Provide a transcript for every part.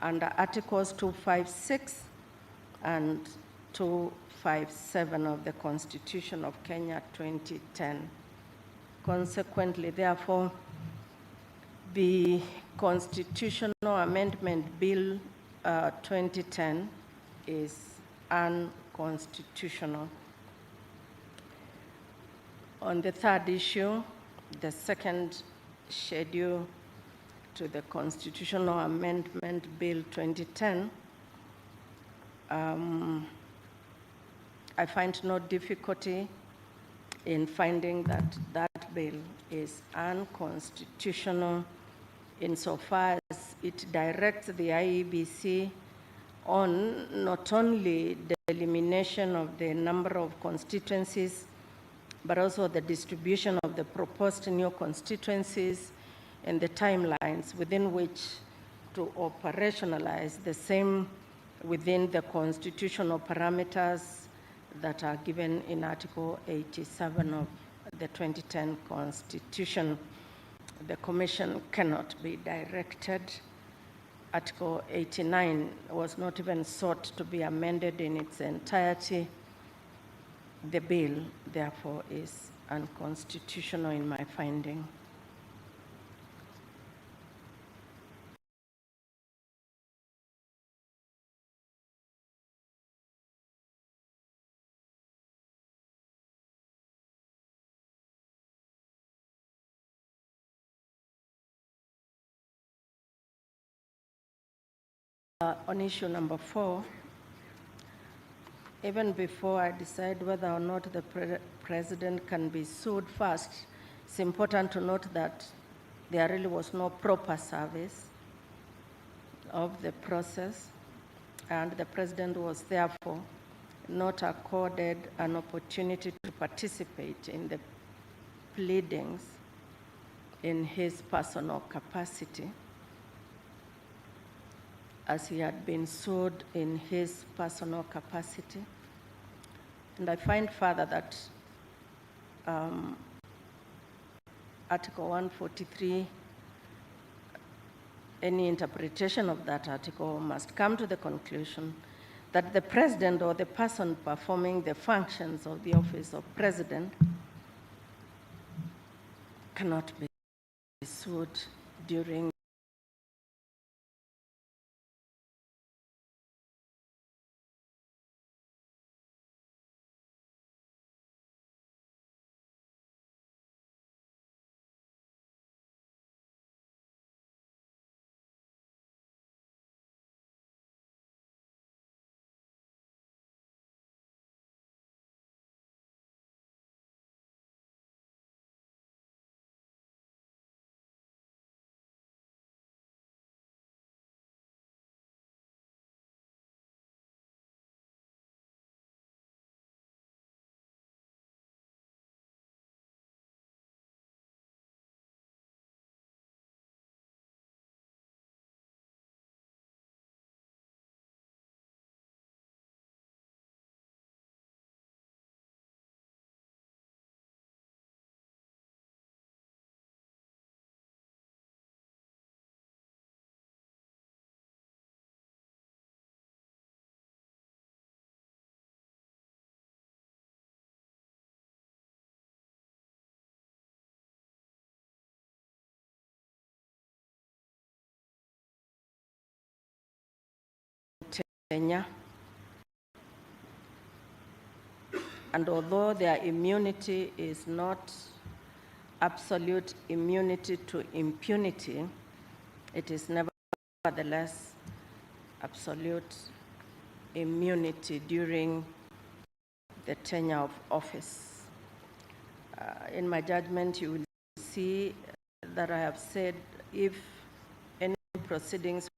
under Articles 256 and 257 of the Constitution of Kenya 2010. Consequently, therefore, the Constitutional Amendment Bill 2010 is unconstitutional. On the third issue, the second schedule to the Constitutional Amendment Bill 2010, I find no difficulty in finding that that bill is unconstitutional insofar as it directs the IEBC on not only the elimination of the number of constituencies, but also the distribution of the proposed new constituencies and the timelines within which to operationalize the same within the constitutional parameters that are given in Article 87 of the 2010 Constitution. The Commission cannot be directed. Article 89 was not even sought to be amended in its entirety. The bill, therefore, is unconstitutional in my finding. On issue number 4, even before I decide whether or not the president can be sued first, it's important to note that there really was no proper service of the process, and the president was therefore not accorded an opportunity to participate in the pleadings in his personal capacity, as he had been sued in his personal capacity. And I find further that Article 143, any interpretation of that article must come to the conclusion that the president or the person performing the functions of the office of president cannot be sued during Kenya. And although their immunity is not absolute immunity to impunity, it is nevertheless absolute immunity during the tenure of office. In my judgment, you will see that I have said if any proceedings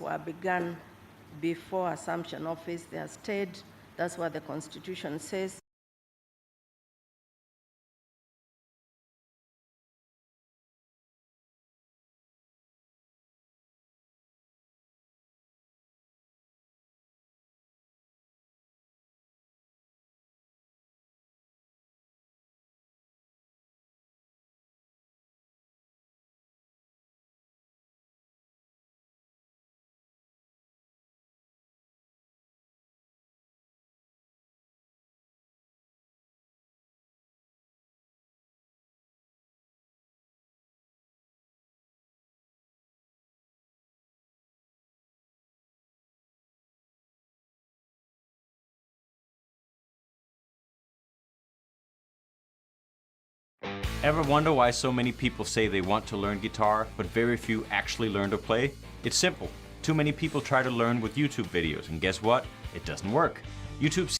were begun before assumption of office. They are stayed. That's what the Constitution says. Ever wonder why so many people say they want to learn guitar, but very few actually learn to play? It's simple. Too many people try to learn with YouTube videos, and guess what? It doesn't work. YouTube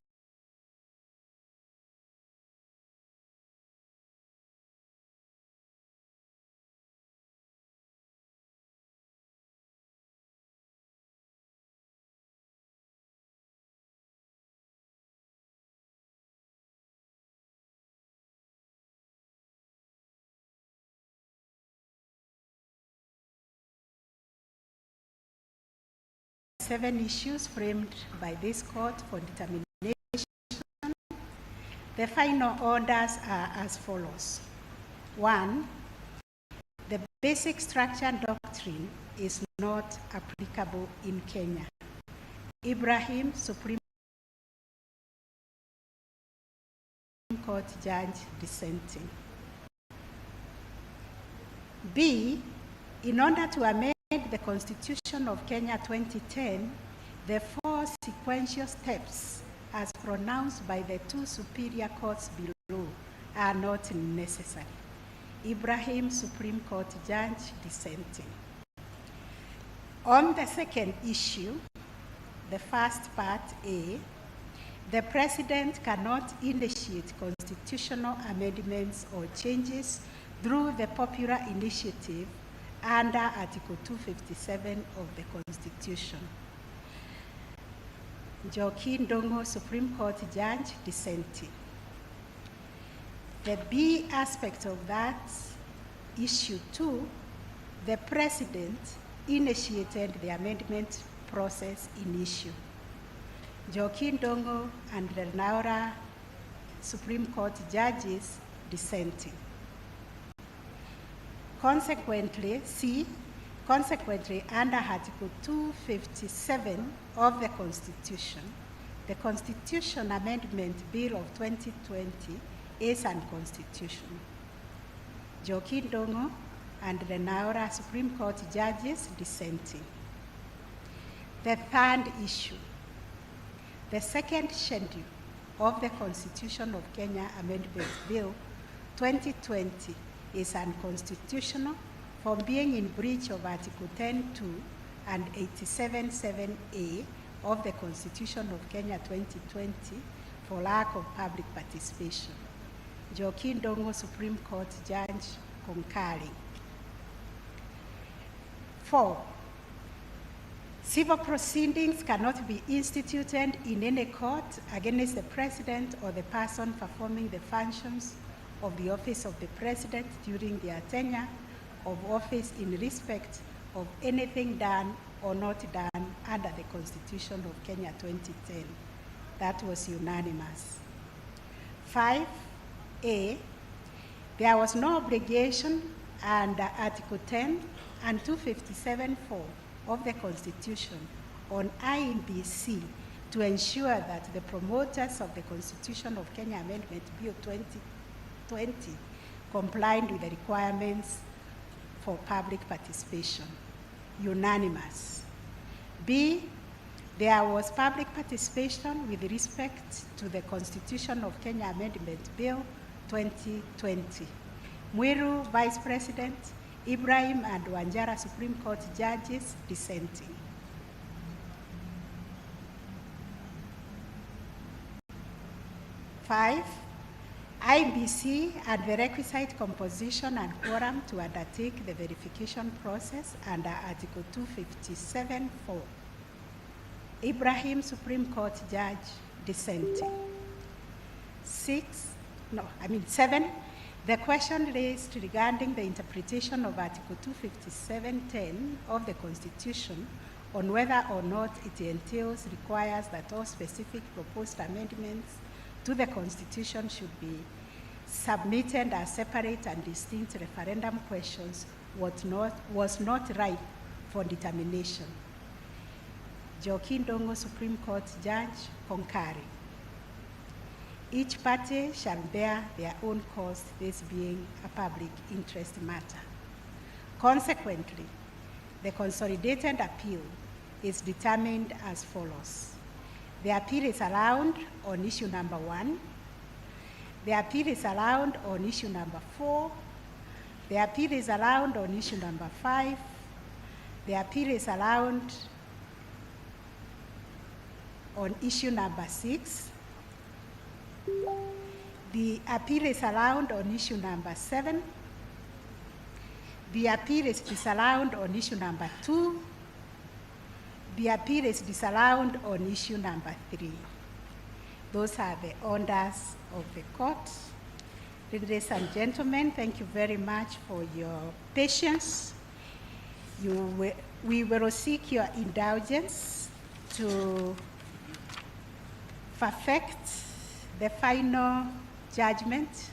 Seven issues framed by this court for determination. The final orders are as follows. 1. The basic structure doctrine is not applicable in Kenya. Ibrahim, Supreme Court judge dissenting. B. In order to amend the Constitution of Kenya 2010, the 4 sequential steps as pronounced by the 2 superior courts below are not necessary. Ibrahim, Supreme Court judge dissenting. On the second issue, the first part A, the President cannot initiate constitutional amendments or changes through the popular initiative under Article 257 of the Constitution. Joaquin Dongo, Supreme Court judge dissenting. The B aspect of that, issue 2, the President initiated the amendment process in issue. Joaquin Dongo and the Naura Supreme Court judges dissenting. Consequently, under Article 257 of the Constitution, the Constitution Amendment Bill of 2020 is unconstitutional. Joaquin Dongo and the Naura Supreme Court judges dissenting. The third issue, the second schedule of the Constitution of Kenya Amendment Bill 2020 is unconstitutional for being in breach of Article 10.2 and 87.7a of the Constitution of Kenya 2020 for lack of public participation. Joaquin Dongo, Supreme Court judge concurring. 4. Civil proceedings cannot be instituted in any court against the President or the person performing the functions of the office of the President during their tenure of office in respect of anything done or not done under the Constitution of Kenya 2010. That was unanimous. 5A, there was no obligation under Article 10 and 257.4 of the Constitution on IEBC to ensure that the promoters of the Constitution of Kenya Amendment Bill 2020 complied with the requirements for public participation. Unanimous. B, there was public participation with respect to the Constitution of Kenya Amendment Bill 2020. Mwiru, Vice President, Ibrahim and Wanjara Supreme Court judges dissenting. Five, IBC had the requisite composition and quorum to undertake the verification process under Article 257(4). Ibrahim, Supreme Court Judge, dissenting. 7, the question raised regarding the interpretation of Article 257(10) of the Constitution on whether or not it requires that all specific proposed amendments to the Constitution should be submitted as separate and distinct referendum questions was not ripe for determination. Joaquin Dongo, Supreme Court Judge, concurring. Each party shall bear their own cost, this being a public interest matter. Consequently, the consolidated appeal is determined as follows. The appeal is allowed on issue number 1. The appeal is allowed on issue number 4. The appeal is allowed on issue number 5. The appeal is allowed on issue number 6. The appeal is allowed on issue number 7. The appeal is disallowed on issue number 2. The appeal is disallowed on issue number 3. Those are the orders of the court. Ladies and gentlemen, thank you very much for your patience. We will seek your indulgence to perfect the final judgment.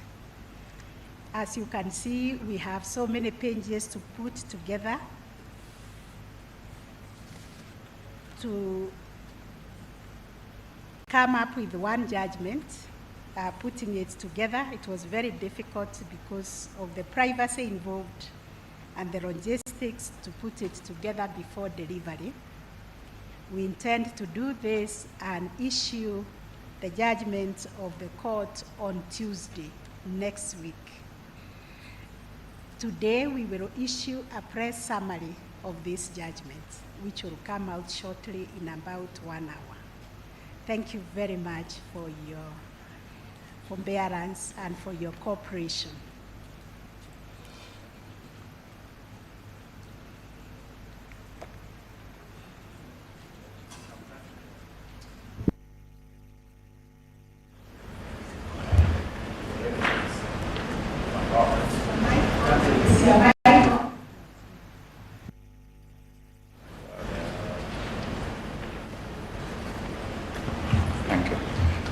As you can see, we have so many pages to put together to come up with one judgment. Putting it together, it was very difficult because of the privacy involved and the logistics to put it together before delivery. We intend to do this and issue the judgment of the court on Tuesday next week. Today, we will issue a press summary of this judgment, which will come out shortly in about 1 hour. Thank you very much for your forbearance and for your cooperation.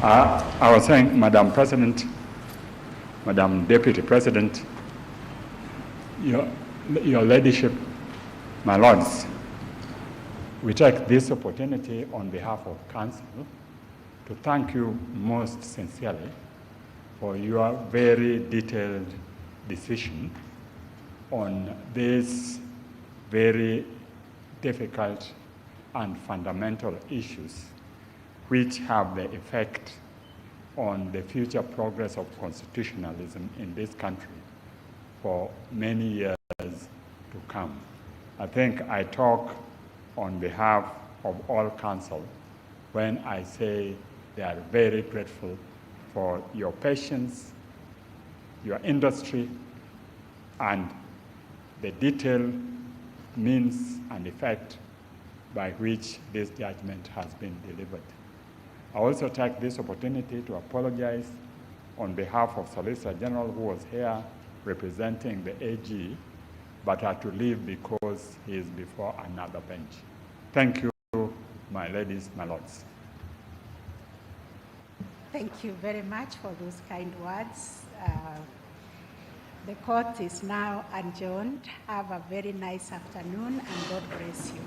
I was saying, Madam President, Madam Deputy President, your Ladyship, my Lords, we take this opportunity on behalf of Council to thank you most sincerely for your very detailed decision on these very difficult and fundamental issues which have the effect on the future progress of constitutionalism in this country for many years to come. I think I talk on behalf of all council when I say they are very grateful for your patience, your industry, and the detailed means and effect by which this judgment has been delivered. I also take this opportunity to apologize on behalf of Solicitor General, who was here representing the AG, but had to leave because he is before another bench. Thank you, my ladies, my lords. Thank you very much for those kind words. The court is now adjourned. Have a very nice afternoon, and God bless you.